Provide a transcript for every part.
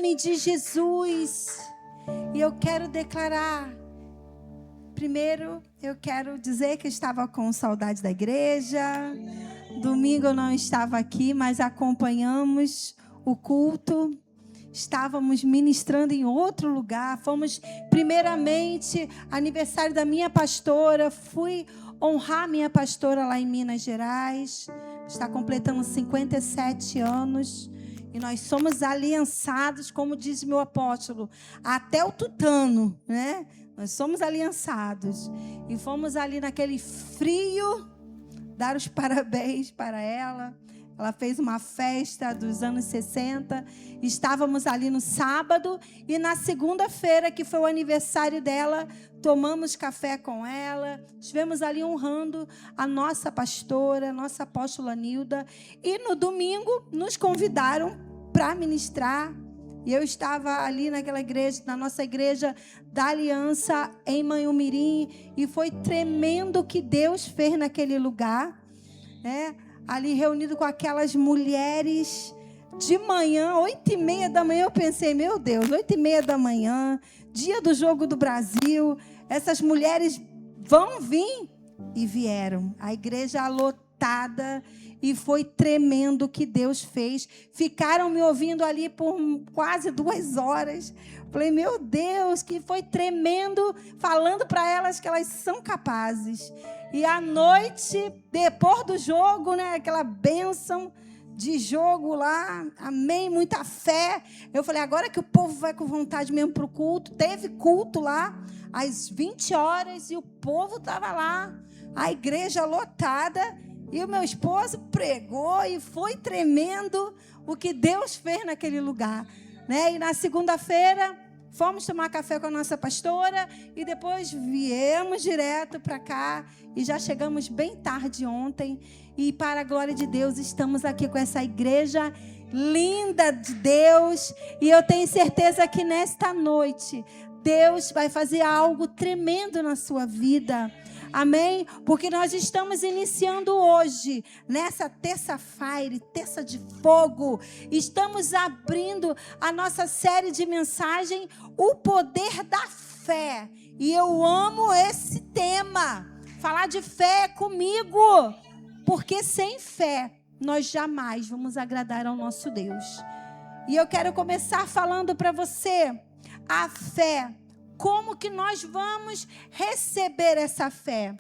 nome de Jesus. E eu quero declarar. Primeiro, eu quero dizer que eu estava com saudade da igreja. Domingo eu não estava aqui, mas acompanhamos o culto. Estávamos ministrando em outro lugar. Fomos, primeiramente, aniversário da minha pastora. Fui honrar minha pastora lá em Minas Gerais. Está completando 57 anos. E nós somos aliançados, como diz meu apóstolo, até o tutano, né? Nós somos aliançados. E fomos ali naquele frio dar os parabéns para ela. Ela fez uma festa dos anos 60. Estávamos ali no sábado. E na segunda-feira, que foi o aniversário dela, tomamos café com ela. Estivemos ali honrando a nossa pastora, a nossa apóstola Nilda. E no domingo, nos convidaram para ministrar. E eu estava ali naquela igreja, na nossa igreja da Aliança, em Manhumirim. E foi tremendo o que Deus fez naquele lugar, né? Ali reunido com aquelas mulheres de manhã, 8h30 da manhã, eu pensei, meu Deus, 8h30 da manhã, dia do Jogo do Brasil, essas mulheres vão vir, e vieram, a igreja lotada, e foi tremendo o que Deus fez. Ficaram me ouvindo ali por quase 2 horas. Falei, meu Deus, que foi tremendo, falando para elas que elas são capazes. E à noite, depois do jogo, né, aquela bênção de jogo lá, amém, muita fé. Eu falei, agora que o povo vai com vontade mesmo para o culto. Teve culto lá, às 20 horas, e o povo estava lá, a igreja lotada. E o meu esposo pregou e foi tremendo o que Deus fez naquele lugar, né? E na segunda-feira fomos tomar café com a nossa pastora e depois viemos direto para cá e já chegamos bem tarde ontem. E para a glória de Deus estamos aqui com essa igreja linda de Deus. E eu tenho certeza que nesta noite Deus vai fazer algo tremendo na sua vida. Amém? Porque nós estamos iniciando hoje, nessa terça-feira, terça de fogo, estamos abrindo a nossa série de mensagem, o poder da fé. E eu amo esse tema, falar de fé comigo, porque sem fé nós jamais vamos agradar ao nosso Deus. E eu quero começar falando para você, a fé. Como que nós vamos receber essa fé?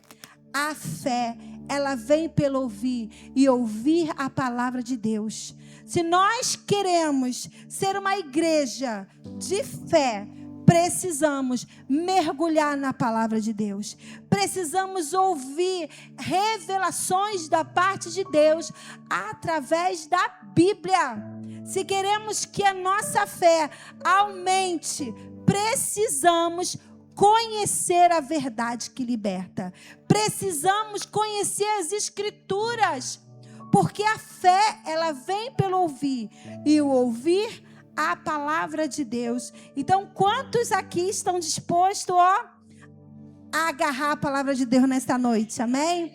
A fé, ela vem pelo ouvir e ouvir a palavra de Deus. Se nós queremos ser uma igreja de fé, precisamos mergulhar na palavra de Deus. Precisamos ouvir revelações da parte de Deus através da Bíblia. Se queremos que a nossa fé aumente, precisamos conhecer a verdade que liberta. Precisamos conhecer as Escrituras. Porque a fé, ela vem pelo ouvir. E o ouvir a palavra de Deus. Então, quantos aqui estão dispostos a agarrar a palavra de Deus nesta noite? Amém?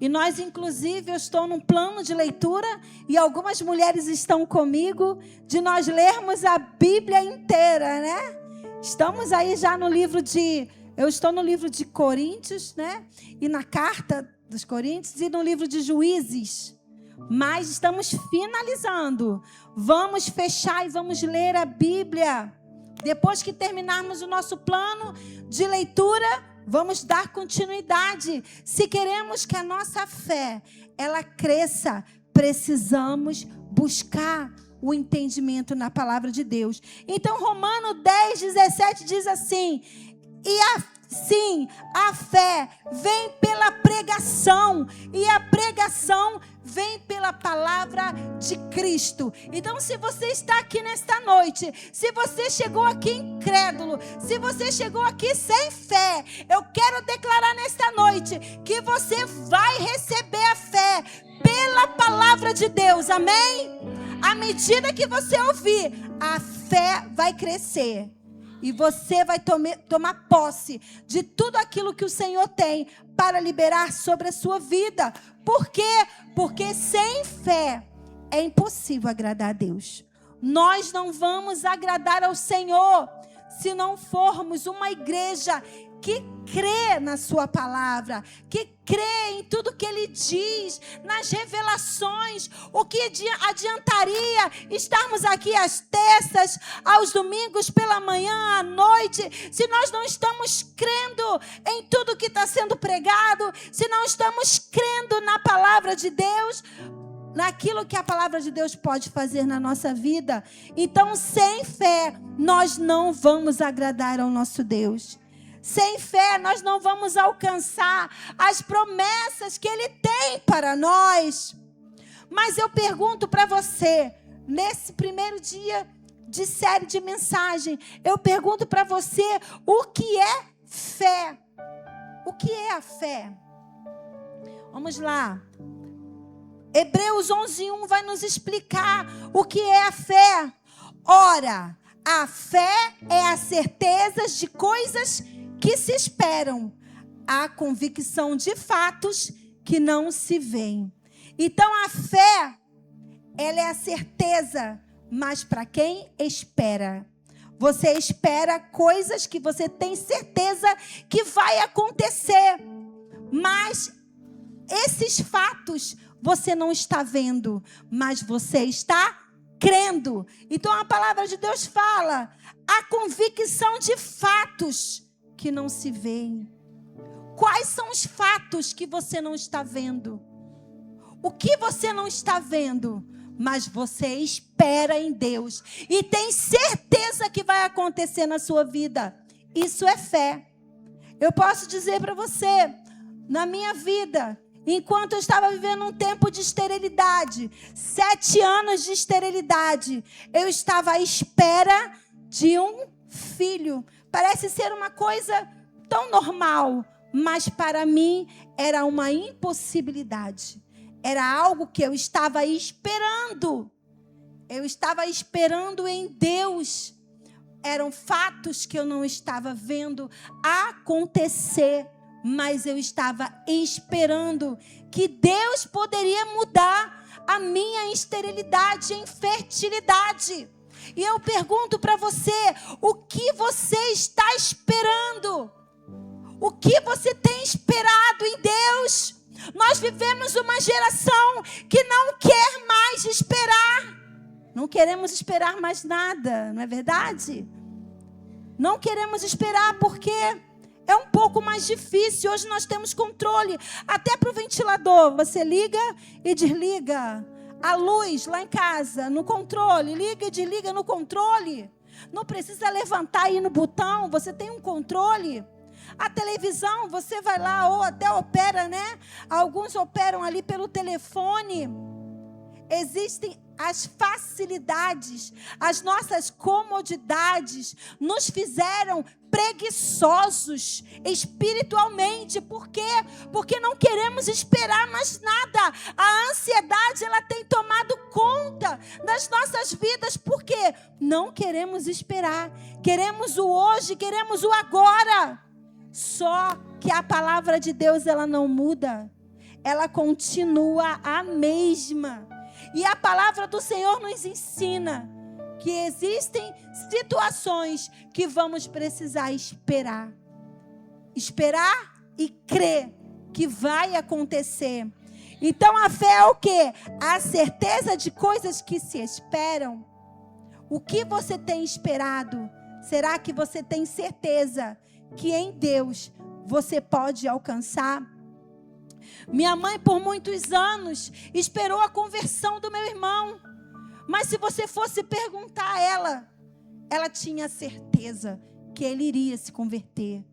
E nós, inclusive, eu estou num plano de leitura e algumas mulheres estão comigo de nós lermos a Bíblia inteira, né? Estamos aí já no livro eu estou no livro de Coríntios, né? E na carta dos Coríntios e no livro de Juízes. Mas estamos finalizando. Vamos fechar e vamos ler a Bíblia. Depois que terminarmos o nosso plano de leitura, vamos dar continuidade. Se queremos que a nossa fé, ela cresça, precisamos buscar o entendimento na palavra de Deus. Então, Romanos 10:17 diz assim: e assim, a fé vem pela pregação, e a pregação vem pela palavra de Cristo. Então, se você está aqui nesta noite, se você chegou aqui incrédulo, se você chegou aqui sem fé, eu quero declarar nesta noite que você vai receber a fé pela palavra de Deus, amém? À medida que você ouvir, a fé vai crescer. E você vai tomar posse de tudo aquilo que o Senhor tem para liberar sobre a sua vida. Por quê? Porque sem fé é impossível agradar a Deus. Nós não vamos agradar ao Senhor se não formos uma igreja que crê na sua palavra, que crê em tudo que ele diz, nas revelações. O que adiantaria estarmos aqui às terças, aos domingos, pela manhã, à noite, se nós não estamos crendo em tudo que está sendo pregado, se não estamos crendo na palavra de Deus, naquilo que a palavra de Deus pode fazer na nossa vida? Então, sem fé, nós não vamos agradar ao nosso Deus. Sem fé, nós não vamos alcançar as promessas que Ele tem para nós. Mas eu pergunto para você, nesse primeiro dia de série de mensagem, eu pergunto para você, o que é fé? O que é a fé? Vamos lá. Hebreus 11:1 vai nos explicar o que é a fé. Ora, a fé é a certeza de coisas que se esperam, a convicção de fatos que não se veem. Então a fé, ela é a certeza, mas para quem espera. Você espera coisas que você tem certeza que vai acontecer, mas esses fatos você não está vendo, mas você está crendo. Então a palavra de Deus fala, a convicção de fatos que não se veem. Quais são os fatos que você não está vendo? O que você não está vendo, mas você espera em Deus e tem certeza que vai acontecer na sua vida. Isso é fé. Eu posso dizer para você, na minha vida, enquanto eu estava vivendo um tempo de esterilidade, 7 anos de esterilidade, eu estava à espera de um filho. Parece ser uma coisa tão normal, mas para mim era uma impossibilidade. Era algo que eu estava esperando. Eu estava esperando em Deus. Eram fatos que eu não estava vendo acontecer, mas eu estava esperando que Deus poderia mudar a minha esterilidade em fertilidade. E eu pergunto para você, o que você está esperando? O que você tem esperado em Deus? Nós vivemos uma geração que não quer mais esperar. Não queremos esperar mais nada, não é verdade? Não queremos esperar porque é um pouco mais difícil. Hoje nós temos controle. Até para o ventilador, você liga e desliga. A luz lá em casa, no controle, liga e desliga no controle. Não precisa levantar e ir no botão, você tem um controle. A televisão, você vai lá ou até opera, né? Alguns operam ali pelo telefone. Existem as facilidades, as nossas comodidades nos fizeram preguiçosos espiritualmente. Por quê? Porque não queremos esperar mais nada. A ansiedade, ela tem tomado conta das nossas vidas. Por quê? Não queremos esperar. Queremos o hoje, queremos o agora. Só que a palavra de Deus, ela não muda. Ela continua a mesma. E a palavra do Senhor nos ensina que existem situações que vamos precisar esperar. Esperar e crer que vai acontecer. Então a fé é o quê? A certeza de coisas que se esperam. O que você tem esperado? Será que você tem certeza que em Deus você pode alcançar? Minha mãe, por muitos anos, esperou a conversão do meu irmão. Mas se você fosse perguntar a ela, ela tinha certeza que ele iria se converter.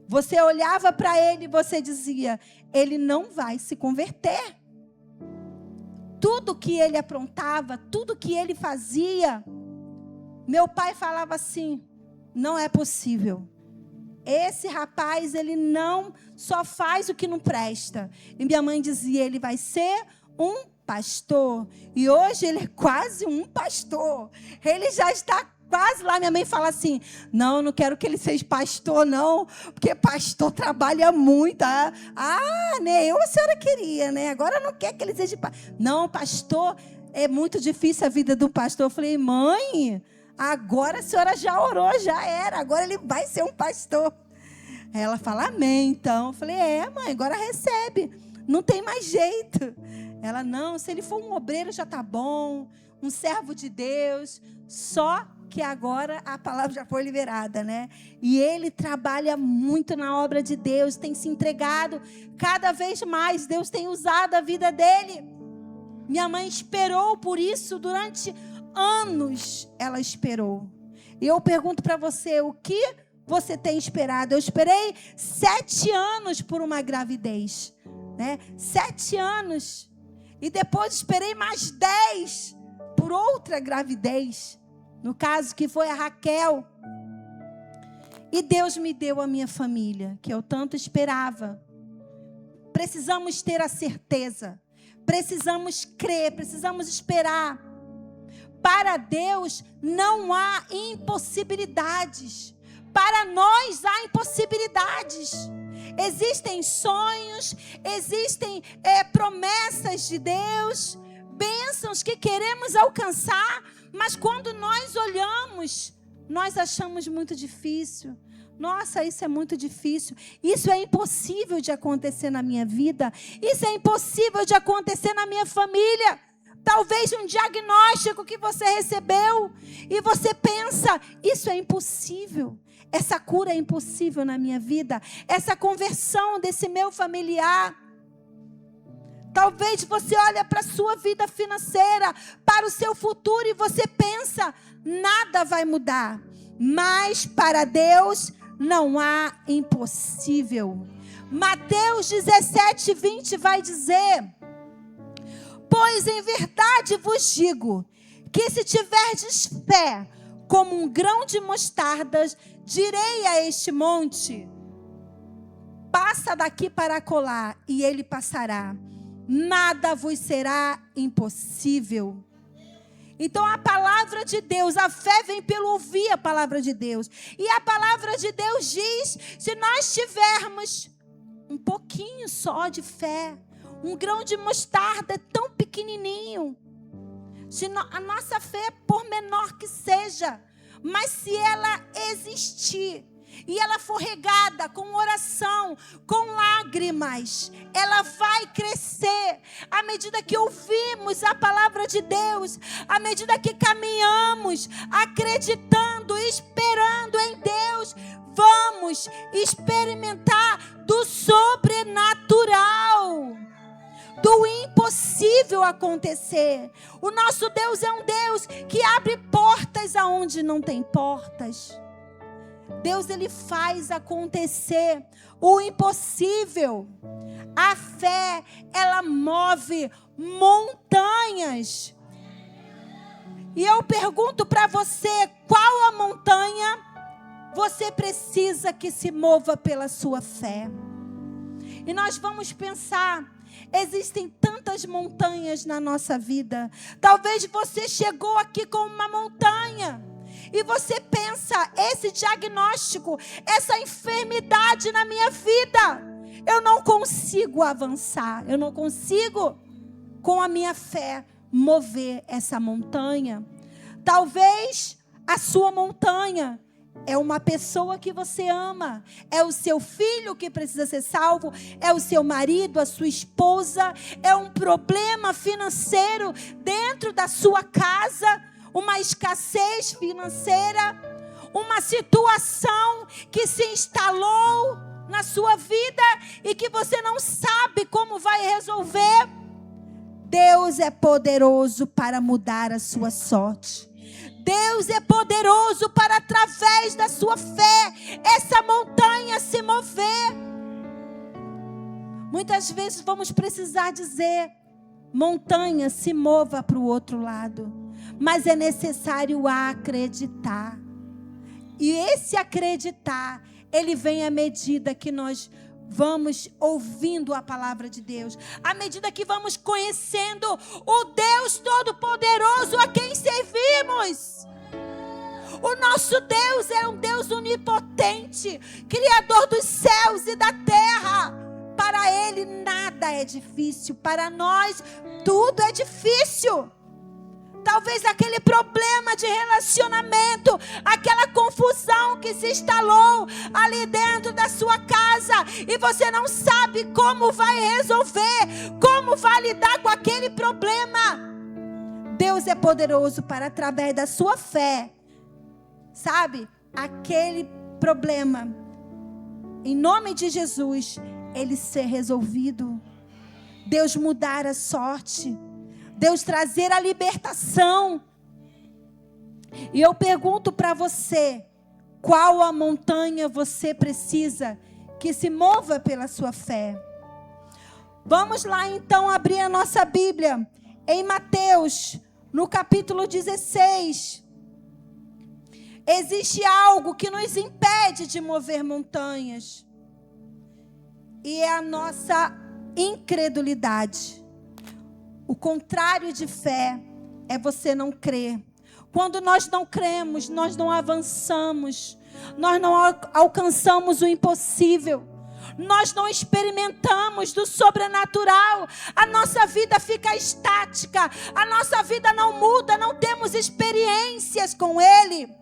Você olhava para ele e você dizia, ele não vai se converter. Tudo que ele aprontava, tudo que ele fazia, meu pai falava assim, não é possível. Esse rapaz, ele não só faz o que não presta. E minha mãe dizia, ele vai ser um pastor. E hoje ele é quase um pastor. Ele já está quase lá. Minha mãe fala assim, não, não quero que ele seja pastor não, porque pastor trabalha muito. Ah, né, eu a senhora queria, né? Agora não quer que ele seja pastor. Não, pastor, é muito difícil a vida do pastor. Eu falei, mãe, agora a senhora já orou, já era. Agora ele vai ser um pastor. Aí ela fala, amém, então. Eu falei, mãe, agora recebe. Não tem mais jeito. Ela, não, se ele for um obreiro já tá bom. Um servo de Deus. Só que agora a palavra já foi liberada, né? E ele trabalha muito na obra de Deus. Tem se entregado cada vez mais. Deus tem usado a vida dele. Minha mãe esperou por isso durante anos. Ela esperou. E eu pergunto para você, o que você tem esperado? Eu esperei 7 anos por uma gravidez, né? 7 anos. E depois esperei mais 10 por outra gravidez. No caso que foi a Raquel. E Deus me deu a minha família, que eu tanto esperava. Precisamos ter a certeza. Precisamos crer, precisamos esperar. Para Deus não há impossibilidades. Para nós há impossibilidades. Existem sonhos, existem promessas de Deus, bênçãos que queremos alcançar, mas quando nós olhamos, nós achamos muito difícil. Nossa, isso é muito difícil. Isso é impossível de acontecer na minha vida. Isso é impossível de acontecer na minha família. Talvez um diagnóstico que você recebeu e você pensa, isso é impossível. Essa cura é impossível na minha vida. Essa conversão desse meu familiar. Talvez você olhe para a sua vida financeira, para o seu futuro e você pensa, nada vai mudar. Mas para Deus não há impossível. Mateus 17:20 vai dizer: pois em verdade vos digo, que se tiverdes fé, como um grão de mostarda, direi a este monte, passa daqui para acolá, e ele passará. Nada vos será impossível. Então a palavra de Deus, a fé vem pelo ouvir a palavra de Deus. E a palavra de Deus diz, se nós tivermos um pouquinho só de fé, um grão de mostarda tão pequenininho, se a nossa fé, por menor que seja, mas se ela existir, e ela for regada com oração, com lágrimas, ela vai crescer. À medida que ouvimos a palavra de Deus, à medida que caminhamos, acreditando, esperando em Deus, vamos experimentar do sobrenatural, do impossível acontecer. O nosso Deus é um Deus que abre portas aonde não tem portas. Deus, ele faz acontecer o impossível. A fé, ela move montanhas. E eu pergunto para você, qual a montanha você precisa que se mova pela sua fé? E nós vamos pensar, existem tantas montanhas na nossa vida. Talvez você chegou aqui com uma montanha. E você pensa, esse diagnóstico, essa enfermidade na minha vida, eu não consigo avançar, eu não consigo, com a minha fé, mover essa montanha. Talvez a sua montanha é uma pessoa que você ama, é o seu filho que precisa ser salvo, é o seu marido, a sua esposa, é um problema financeiro dentro da sua casa, uma escassez financeira, uma situação que se instalou na sua vida e que você não sabe como vai resolver. Deus é poderoso para mudar a sua sorte. Deus é poderoso para, através da sua fé, essa montanha se mover. Muitas vezes vamos precisar dizer, montanha, se mova para o outro lado. Mas é necessário acreditar. E esse acreditar, ele vem à medida que nós vamos ouvindo a palavra de Deus. À medida que vamos conhecendo o Deus Todo-Poderoso a quem servimos. O nosso Deus é um Deus onipotente, Criador dos céus e da terra. Para Ele nada é difícil. Para nós tudo é difícil. Talvez aquele problema de relacionamento, aquela confusão que se instalou ali dentro da sua casa e você não sabe como vai resolver, como vai lidar com aquele problema. Deus é poderoso para, através da sua fé, sabe, aquele problema, em nome de Jesus, ele ser resolvido. Deus mudar a sorte. Deus trazer a libertação. E eu pergunto para você, qual a montanha você precisa que se mova pela sua fé? Vamos lá então abrir a nossa Bíblia em Mateus, no capítulo 16. Existe algo que nos impede de mover montanhas. E é a nossa incredulidade. O contrário de fé é você não crer. Quando nós não cremos, nós não avançamos. Nós não alcançamos o impossível. Nós não experimentamos do sobrenatural. A nossa vida fica estática. A nossa vida não muda. Não temos experiências com Ele.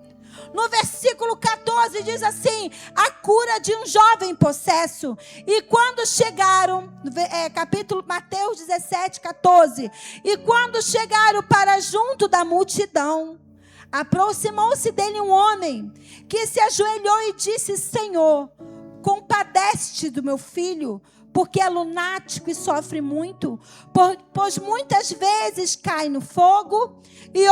No versículo 14 diz assim: a cura de um jovem possesso. E quando chegaram, capítulo Mateus 17, 14. E quando chegaram para junto da multidão, aproximou-se dele um homem que se ajoelhou e disse: Senhor, compadece-te do meu filho, porque é lunático e sofre muito, pois muitas vezes cai no fogo e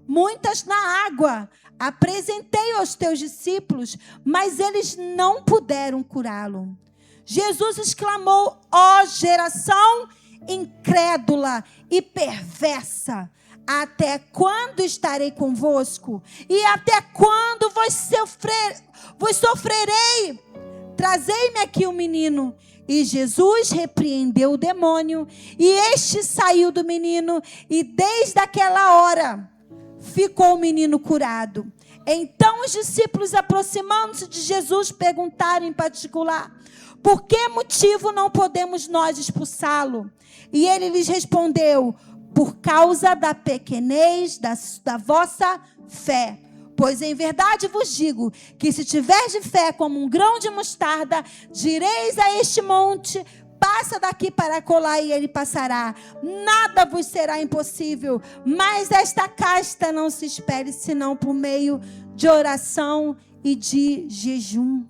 muitas na água. Apresentei aos teus discípulos, mas eles não puderam curá-lo. Jesus exclamou: ó incrédula e perversa, até quando estarei convosco? E até quando vos sofrerei? Trazei-me aqui o menino. E Jesus repreendeu o demônio, e este saiu do menino, e desde aquela hora ficou o menino curado. Então os discípulos, aproximando-se de Jesus, perguntaram em particular: por que motivo não podemos nós expulsá-lo? E ele lhes respondeu: por causa da pequenez da vossa fé. Pois em verdade vos digo que se tiverdes fé como um grão de mostarda, direis a este monte: passa daqui para acolá, e ele passará. Nada vos será impossível. Mas esta casta não se espere senão por meio de oração e de jejum.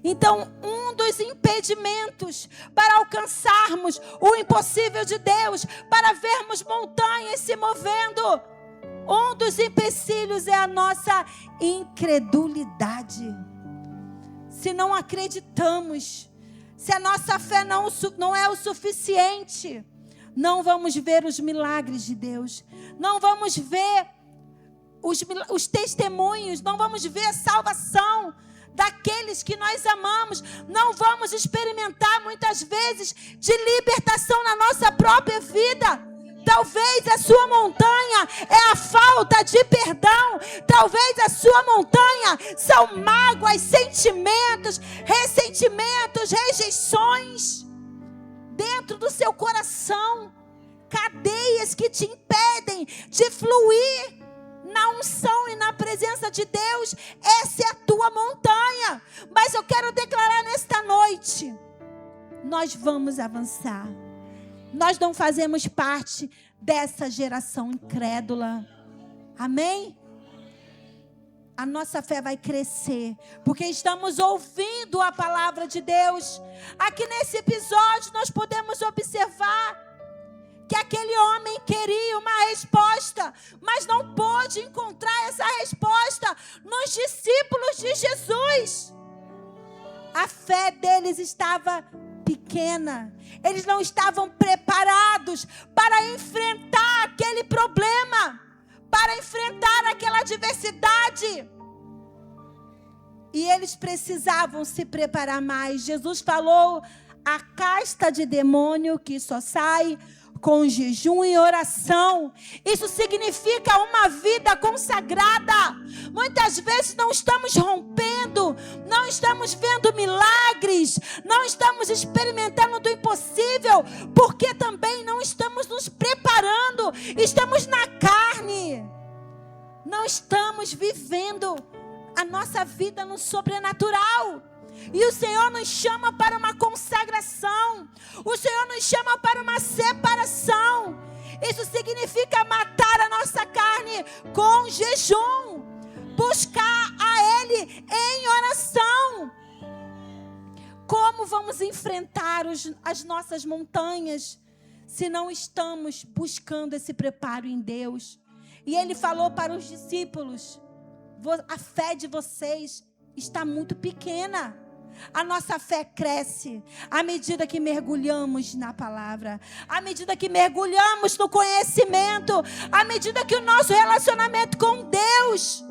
Então, um dos impedimentos para alcançarmos o impossível de Deus, para vermos montanhas se movendo, um dos empecilhos é a nossa incredulidade. Se não acreditamos, se a nossa fé não é o suficiente, não vamos ver os milagres de Deus, não vamos ver os testemunhos, não vamos ver a salvação daqueles que nós amamos, não vamos experimentar muitas vezes de libertação na nossa própria vida. Talvez a sua montanha é a falta de perdão. Talvez a sua montanha são mágoas, sentimentos, ressentimentos, rejeições dentro do seu coração. Cadeias que te impedem de fluir na unção e na presença de Deus. Essa é a tua montanha. Mas eu quero declarar nesta noite: nós vamos avançar. Nós não fazemos parte dessa geração incrédula. Amém? A nossa fé vai crescer, porque estamos ouvindo a palavra de Deus. Aqui nesse episódio nós podemos observar que aquele homem queria uma resposta, mas não pôde encontrar essa resposta nos discípulos de Jesus. A fé deles estava pequena. Eles não estavam preparados para enfrentar aquele problema, para enfrentar aquela adversidade. E eles precisavam se preparar mais. Jesus falou: a casta de demônio que só sai com jejum e oração. Isso significa uma vida consagrada. Muitas vezes não estamos rompendo, não estamos vendo milagres, não estamos experimentando do impossível, porque também não estamos nos preparando estamos na carne. Não estamos vivendo a nossa vida no sobrenatural. E o Senhor nos chama para uma consagração. O Senhor nos chama para uma separação. Isso significa matar a nossa carne com jejum. Buscar a Ele em oração. Como vamos enfrentar as nossas montanhas se não estamos buscando esse preparo em Deus? E Ele falou para os discípulos: a fé de vocês está muito pequena. A nossa fé cresce à medida que mergulhamos na palavra, à medida que mergulhamos no conhecimento, à medida que o nosso relacionamento com Deus,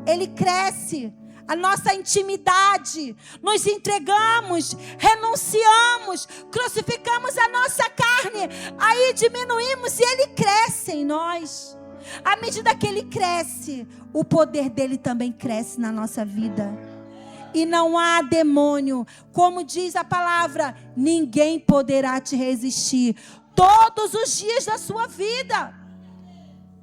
ele cresce. A nossa intimidade, nos entregamos, renunciamos, crucificamos a nossa carne, aí diminuímos e ele cresce em nós. À medida que ele cresce, o poder dele também cresce na nossa vida. E não há demônio, como diz a palavra, ninguém poderá te resistir todos os dias da sua vida,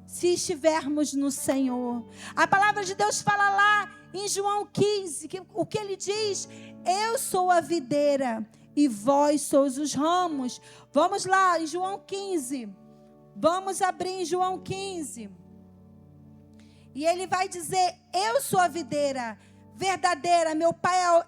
se estivermos no Senhor. A palavra de Deus fala lá em João 15, o que ele diz: eu sou a videira e vós sois os ramos. Vamos lá em João 15, vamos abrir em João 15, e ele vai dizer: eu sou a videira verdadeira, meu pai é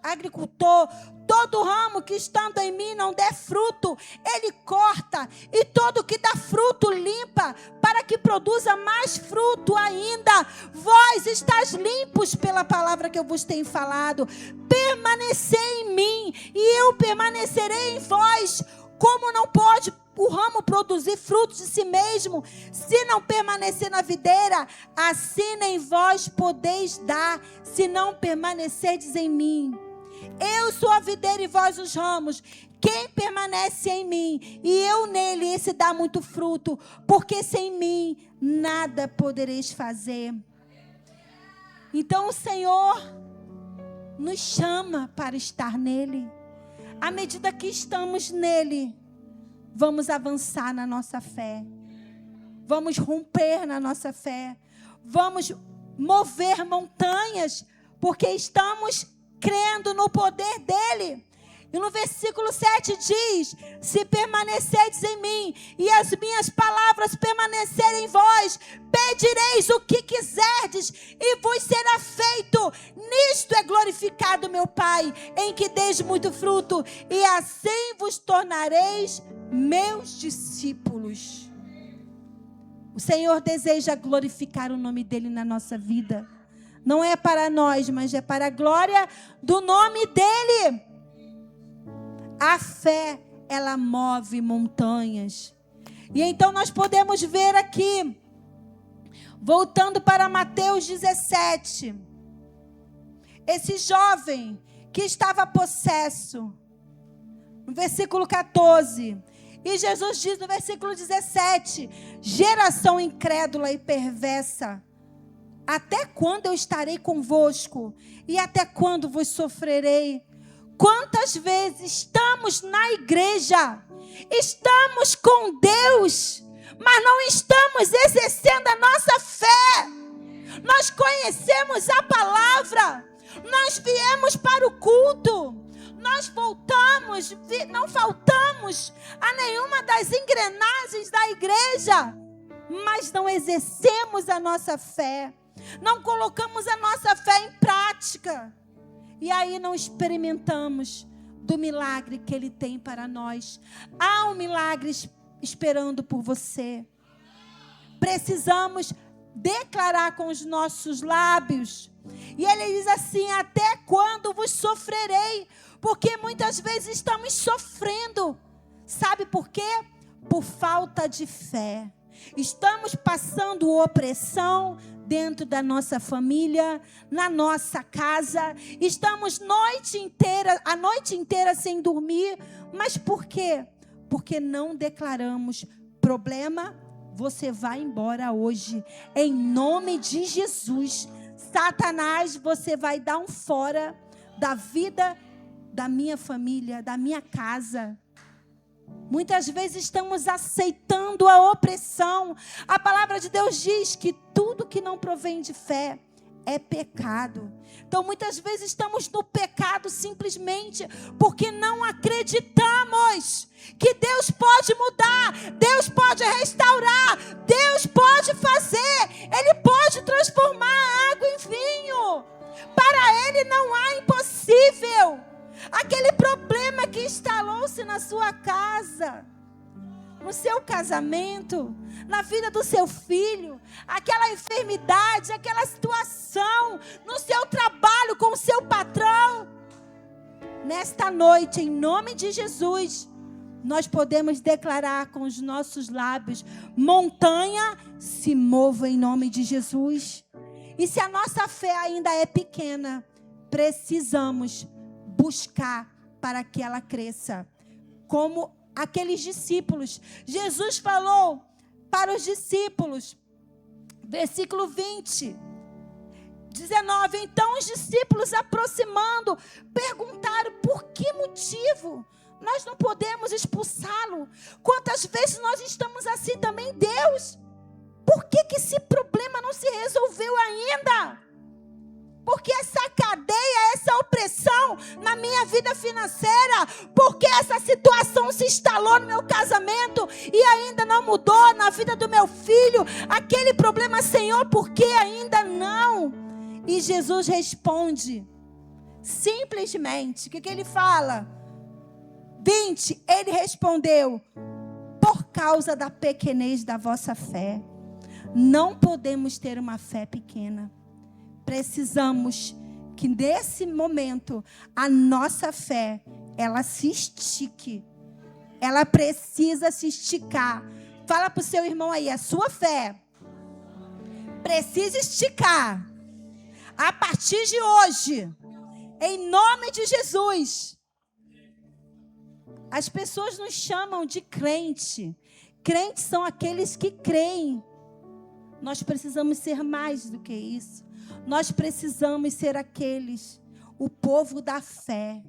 agricultor. Todo ramo que estando em mim não der fruto, ele corta, e todo que dá fruto limpa, para que produza mais fruto ainda. Vós estáis limpos pela palavra que eu vos tenho falado. Permanecei em mim e eu permanecerei em vós. Como não pode o ramo produzir frutos de si mesmo, se não permanecer na videira, assim nem vós podeis dar, se não permanecerdes em mim. Eu sou a videira e vós os ramos. Quem permanece em mim e eu nele, esse dá muito fruto, porque sem mim nada podereis fazer. Então o Senhor nos chama para estar nele. À medida que estamos nele, vamos avançar na nossa fé. Vamos romper na nossa fé. Vamos mover montanhas, porque estamos crendo no poder dele. E no versículo 7 diz: se permanecerdes em mim e as minhas palavras permanecerem em vós, pedireis o que quiserdes e vos será feito. Nisto é glorificado meu Pai, em que deis muito fruto, e assim vos tornareis meus discípulos. O Senhor deseja glorificar o nome dele na nossa vida. Não é para nós, mas é para a glória do nome dele. A fé, ela move montanhas. E então nós podemos ver aqui, voltando para Mateus 17, esse jovem que estava possesso, no versículo 14, e Jesus diz no versículo 17: geração incrédula e perversa, até quando eu estarei convosco? E até quando vos sofrerei? Quantas vezes estamos na igreja, estamos com Deus, mas não estamos exercendo a nossa fé. Nós conhecemos a palavra, nós viemos para o culto, nós voltamos, não faltamos a nenhuma das engrenagens da igreja, mas não exercemos a nossa fé, não colocamos a nossa fé em prática. E aí não experimentamos do milagre que Ele tem para nós. Há um milagre esperando por você. Precisamos declarar com os nossos lábios. E Ele diz assim: até quando vos sofrerei? Porque muitas vezes estamos sofrendo. Sabe por quê? Por falta de fé. Estamos passando opressão dentro da nossa família, na nossa casa. Estamos a noite inteira sem dormir. Mas por quê? Porque não declaramos: problema, você vai embora hoje. Em nome de Jesus. Satanás, você vai dar um fora da vida da minha família, da minha casa. Muitas vezes estamos aceitando a opressão. A palavra de Deus diz que tudo que não provém de fé é pecado. Então muitas vezes estamos no pecado simplesmente porque não acreditamos que Deus pode mudar, Deus pode restaurar, Deus pode fazer, Ele pode transformar a água em vinho. Para Ele não há impossível. Aquele problema que instalou-se na sua casa, no seu casamento, na vida do seu filho, aquela enfermidade, aquela situação, no seu trabalho com o seu patrão. Nesta noite, em nome de Jesus, nós podemos declarar com os nossos lábios: montanha, se mova em nome de Jesus. E se a nossa fé ainda é pequena, precisamos buscar para que ela cresça. Como aqueles discípulos, Jesus falou para os discípulos, versículo 20, 19, então os discípulos aproximando, perguntaram: por que motivo nós não podemos expulsá-lo? Quantas vezes nós estamos assim também, Deus? Por que esse problema não se resolveu ainda? Porque essa cadeia, essa opressão na minha vida financeira, porque essa situação se instalou no meu casamento e ainda não mudou na vida do meu filho, aquele problema, Senhor, por que ainda não? E Jesus responde, simplesmente, o que ele fala? 20, ele respondeu: por causa da pequenez da vossa fé. Não podemos ter uma fé pequena. Precisamos que nesse momento a nossa fé, ela se estique. Ela precisa se esticar. Fala para o seu irmão aí, a sua fé precisa esticar. A partir de hoje, em nome de Jesus. As pessoas nos chamam de crente. Crentes são aqueles que creem. Nós precisamos ser mais do que isso. Nós precisamos ser aqueles, o povo da fé.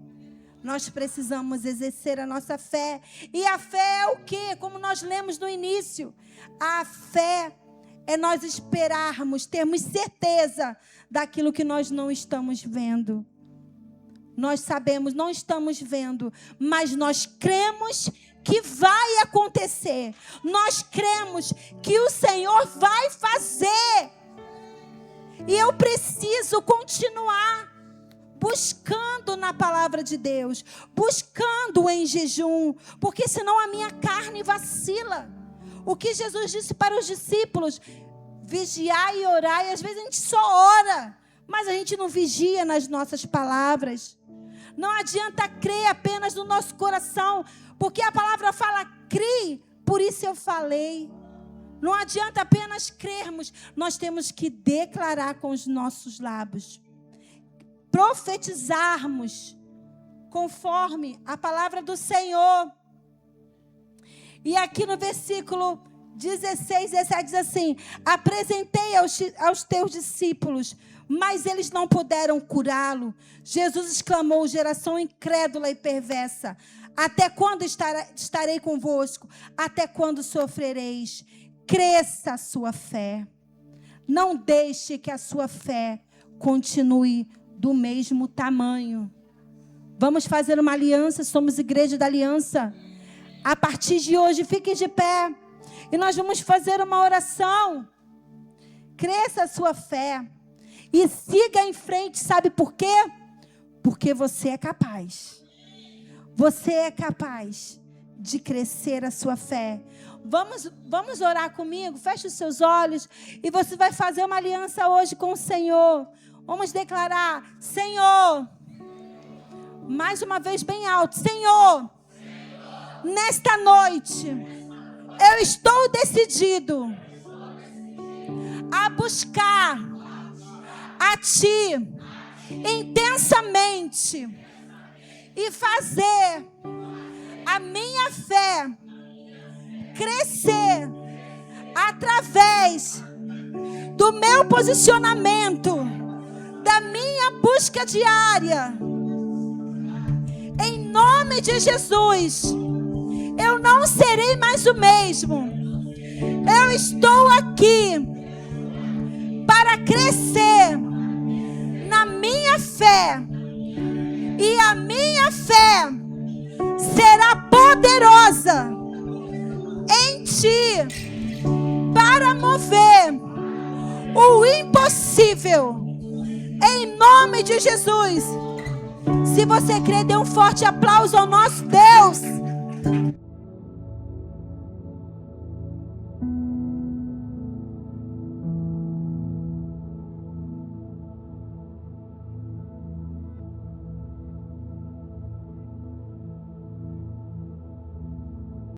Nós precisamos exercer a nossa fé. E a fé é o quê? Como nós lemos no início. A fé é nós esperarmos, termos certeza daquilo que nós não estamos vendo. Nós sabemos, não estamos vendo, mas nós cremos que vai acontecer. Nós cremos que o Senhor vai fazer. E eu preciso continuar buscando na palavra de Deus, buscando em jejum, porque senão a minha carne vacila. O que Jesus disse para os discípulos: vigiai e orai. Às vezes a gente só ora, mas a gente não vigia nas nossas palavras. Não adianta crer apenas no nosso coração, porque a palavra fala: crie, por isso eu falei. Não adianta apenas crermos, nós temos que declarar com os nossos lábios, profetizarmos conforme a palavra do Senhor. E aqui no versículo 16, 17 diz assim: apresentei aos teus discípulos, mas eles não puderam curá-lo. Jesus exclamou: geração incrédula e perversa, até quando estarei convosco? Até quando sofrereis? Cresça a sua fé. Não deixe que a sua fé continue do mesmo tamanho. Vamos fazer uma aliança, somos igreja da aliança. A partir de hoje, fique de pé. E nós vamos fazer uma oração. Cresça a sua fé. E siga em frente, sabe por quê? Porque você é capaz. Você é capaz de crescer a sua fé. Vamos orar comigo? Feche os seus olhos. E você vai fazer uma aliança hoje com o Senhor. Vamos declarar: Senhor, mais uma vez bem alto, Senhor, nesta noite, eu estou decidido a buscar a Ti intensamente e fazer a minha fé crescer através do meu posicionamento, da minha busca diária. Em nome de Jesus, eu eu não serei mais o mesmo. Eu estou aqui para crescer na minha fé. E a minha fé será poderosa em ti para mover o impossível. Em nome de Jesus. Se você crê, dê um forte aplauso ao nosso Deus.